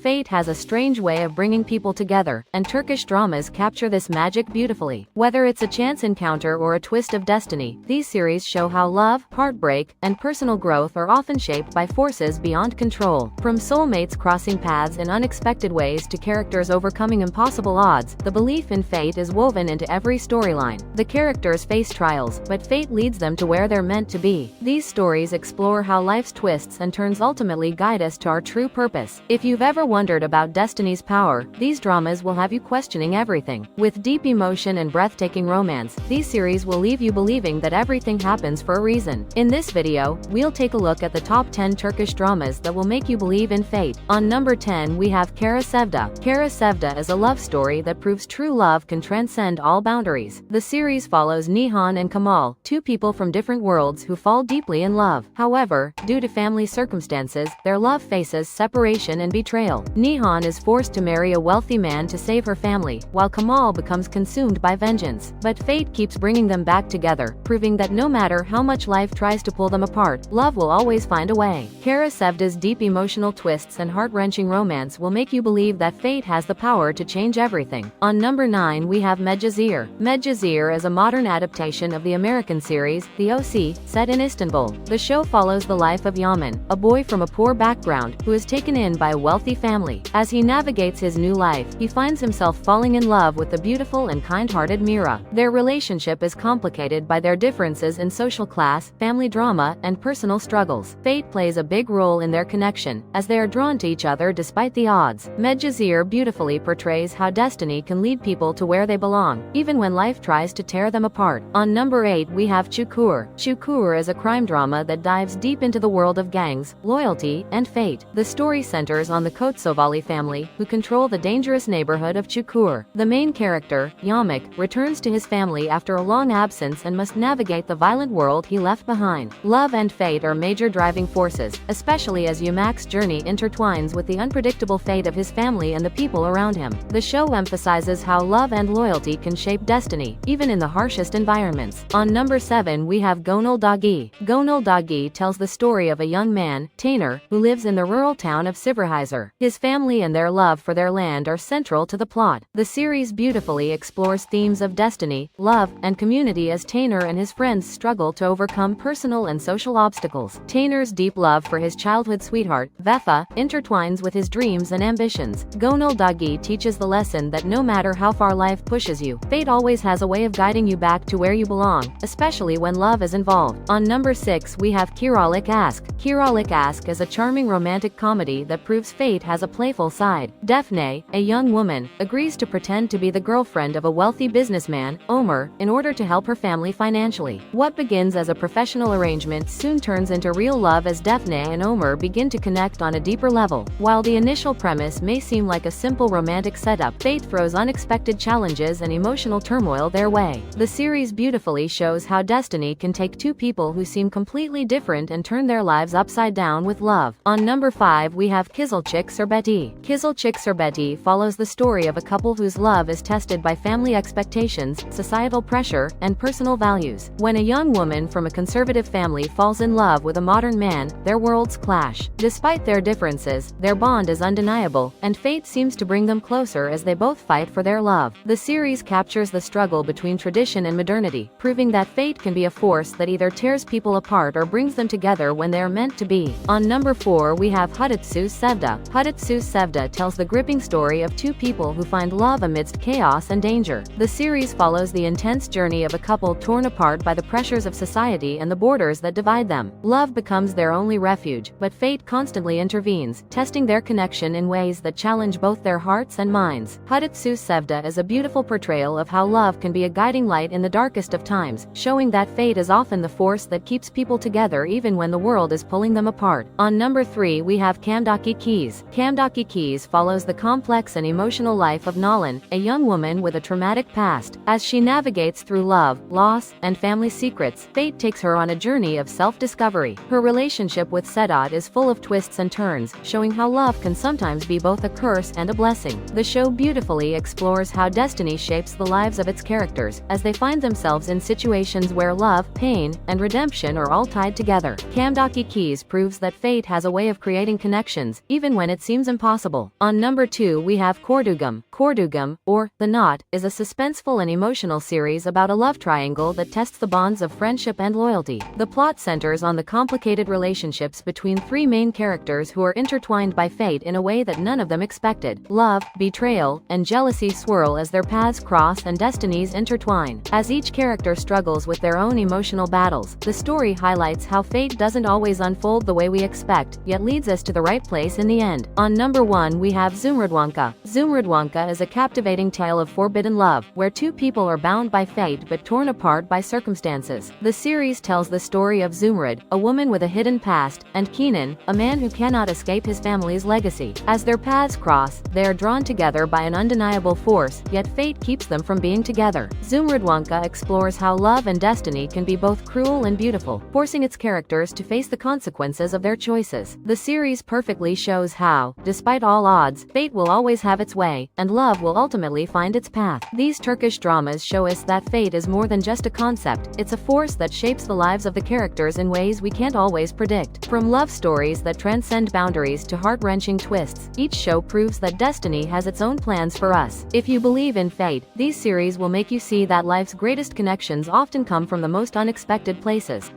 Fate has a strange way of bringing people together, and Turkish dramas capture this magic beautifully. Whether it's a chance encounter or a twist of destiny, these series show how love, heartbreak, and personal growth are often shaped by forces beyond control. From soulmates crossing paths in unexpected ways to characters overcoming impossible odds, the belief in fate is woven into every storyline. The characters face trials, but fate leads them to where they're meant to be. These stories explore how life's twists and turns ultimately guide us to our true purpose. If you've ever wondered about destiny's power, these dramas will have you questioning everything. With deep emotion and breathtaking romance, these series will leave you believing that everything happens for a reason. In this video, we'll take a look at the top 10 Turkish dramas that will make you believe in fate. On number 10, we have Kara Sevda. Kara Sevda is a love story that proves true love can transcend all boundaries. The series follows Nihan and Kamal, two people from different worlds who fall deeply in love. However, due to family circumstances, their love faces separation and betrayal. Nihan is forced to marry a wealthy man to save her family, while Kamal becomes consumed by vengeance. But fate keeps bringing them back together, proving that no matter how much life tries to pull them apart, love will always find a way. Kara Sevda's deep emotional twists and heart-wrenching romance will make you believe that fate has the power to change everything. On number 9, we have Medcezir. Medcezir is a modern adaptation of the American series, The O.C., set in Istanbul. The show follows the life of Yaman, a boy from a poor background, who is taken in by a wealthy family. As he navigates his new life, he finds himself falling in love with the beautiful and kind-hearted Mira. Their relationship is complicated by their differences in social class, family drama, and personal struggles. Fate plays a big role in their connection, as they are drawn to each other despite the odds. Medcezir beautifully portrays how destiny can lead people to where they belong, even when life tries to tear them apart. On number 8, we have Çukur. Çukur is a crime drama that dives deep into the world of gangs, loyalty, and fate. The story centers on the Kotsovali family, who control the dangerous neighborhood of Çukur. The main character, Yamak, returns to his family after a long absence and must navigate the violent world he left behind. Love and fate are major driving forces, especially as Yamak's journey intertwines with the unpredictable fate of his family and the people around him. The show emphasizes how love and loyalty can shape destiny, even in the harshest environments. On number 7, we have Gönül Dağ. Gönül Dağ tells the story of a young man, Taner, who lives in the rural town of Sivrihisar. His family and their love for their land are central to the plot. The series beautifully explores themes of destiny, love, and community as Taner and his friends struggle to overcome personal and social obstacles. Taner's deep love for his childhood sweetheart, Vefa, intertwines with his dreams and ambitions. Gönül Dağ teaches the lesson that no matter how far life pushes you, fate always has a way of guiding you back to where you belong, especially when love is involved. On number 6, we have Kiralık Aşk. Kiralık Aşk is a charming romantic comedy that proves fate has a playful side. Defne, a young woman, agrees to pretend to be the girlfriend of a wealthy businessman, Ömer, in order to help her family financially. What begins as a professional arrangement soon turns into real love as Defne and Ömer begin to connect on a deeper level. While the initial premise may seem like a simple romantic setup, fate throws unexpected challenges and emotional turmoil their way. The series beautifully shows how destiny can take two people who seem completely different and turn their lives upside down with love. On number 5, we have Kızılcık Şerbeti. Kızılcık Şerbeti follows the story of a couple whose love is tested by family expectations, societal pressure, and personal values. When a young woman from a conservative family falls in love with a modern man, their worlds clash. Despite their differences, their bond is undeniable, and fate seems to bring them closer as they both fight for their love. The series captures the struggle between tradition and modernity, proving that fate can be a force that either tears people apart or brings them together when they are meant to be. On number 4, we have Hudutsu Sevda. Hudutsu Sevda tells the gripping story of two people who find love amidst chaos and danger. The series follows the intense journey of a couple torn apart by the pressures of society and the borders that divide them. Love becomes their only refuge, but fate constantly intervenes, testing their connection in ways that challenge both their hearts and minds. Hudutsu Sevda is a beautiful portrayal of how love can be a guiding light in the darkest of times, showing that fate is often the force that keeps people together even when the world is pulling them apart. On number 3, we have Kamdaki Keys. Kamdaki Keys follows the complex and emotional life of Nalan, a young woman with a traumatic past. As she navigates through love, loss, and family secrets, fate takes her on a journey of self-discovery. Her relationship with Sedat is full of twists and turns, showing how love can sometimes be both a curse and a blessing. The show beautifully explores how destiny shapes the lives of its characters, as they find themselves in situations where love, pain, and redemption are all tied together. Kamdaki Keys proves that fate has a way of creating connections, even when it seems impossible. On number 2 we have Kordugum. Kordugum, or The Knot, is a suspenseful and emotional series about a love triangle that tests the bonds of friendship and loyalty. The plot centers on the complicated relationships between three main characters who are intertwined by fate in a way that none of them expected. Love, betrayal, and jealousy swirl as their paths cross and destinies intertwine. As each character struggles with their own emotional battles, the story highlights how fate doesn't always unfold the way we expect, yet leads us to the right place in the end. On number 1 we have Zumrudwanka. Zumrudwanka is a captivating tale of forbidden love, where two people are bound by fate but torn apart by circumstances. The series tells the story of Zumrud, a woman with a hidden past, and Kenan, a man who cannot escape his family's legacy. As their paths cross, they are drawn together by an undeniable force, yet fate keeps them from being together. Zumrudwanka explores how love and destiny can be both cruel and beautiful, forcing its characters to face the consequences of their choices. The series perfectly shows how, despite all odds, fate will always have its way, and love will ultimately find its path. These Turkish dramas show us that fate is more than just a concept, it's a force that shapes the lives of the characters in ways we can't always predict. From love stories that transcend boundaries to heart-wrenching twists, each show proves that destiny has its own plans for us. If you believe in fate, these series will make you see that life's greatest connections often come from the most unexpected places.